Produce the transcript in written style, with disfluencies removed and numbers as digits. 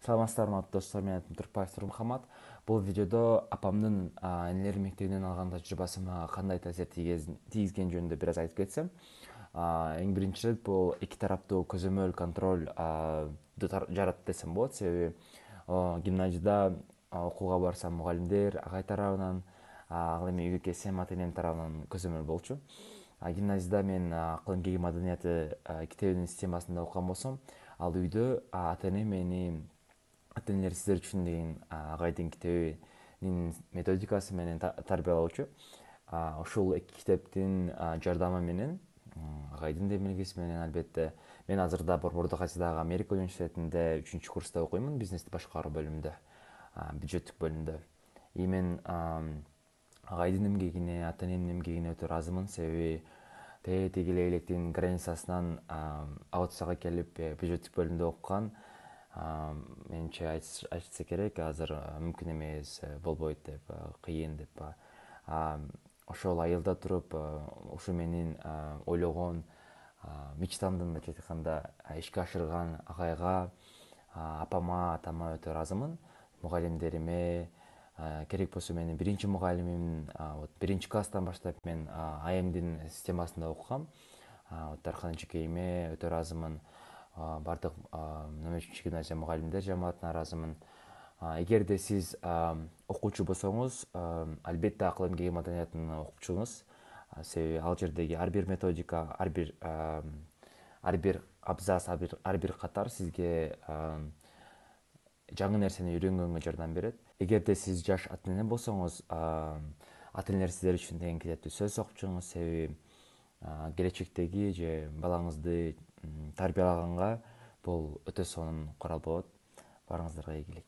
Саламатсыздарбы достор, мен Турпаев Турмухаммад. Бул видеодо апамдын энелер мектебинен алган тажрыйбасы мага кандай таасир тийгизген жөнүндө бир аз айтып кетсем. Эң биринчи ирет бул эки тараптуу көзөмөл контроль жаратты десем болот. Себеби гимназияда окууга барсам мугалимдер агай тарабынан, ал эми үйгө келсем ата энем тарабынан көзөмөл болчу. Гимназияда мен акыл эмгеги маданияты китебинин системасында окуган болсом, ал үйдө ата энем мени ата энелер сиздер үчүн деген агайдын китебинин методикасы менен тарбиялоочу. Ушул эки китептин жардамы менен, агайдын демилгеси менен албетте, мен азырда Борбордук Азиядагы Америка университетинде 3-курста окуймун, бизнести башкаруу бөлүмүндө, бюджеттик бөлүмдө. И мен агайдын эмгегине, ата энемдин эмгегине өтө ыраазымын, себеби теги эле электин границасынан Абатсага келип бюджеттик бөлүмдө окуган. Менимче айтса керек, азыр мүмкүн эмес, болбойт деп, кыйын деп. Ошол айылда туруп, ушу менин ойлогон мечтамды мындайча айтканда ишке ашырган агайга, апама, атама өтө ыраазымын. Мугалимдериме, керек болсо менин биринчи мугалимим, биринчи класстан баштап мен АМдин системасында окугам. Дархан Жекейиме өтө ыраазымын. Бардык номер 3 гимназия мугалимдер жамаатына ыраазымын. Эгерде сиз окуучу болсоңуз, албетте акыл эмгеги маданиятын окуп, себеби ал жердеги ар бир методика, ар бир абзац, ар бир катар сизге жаңы нерсени үйрөнгөнгө жардам берет. Эгерде сиз жаш ата эне болсоңуз, ата энелер сиздер үчүн деген китепти сөз окуп, себеби келечектеги же балаңызды тарбиялаганга бул өтө сонун курал болот. Барыңыздарга ийгилик.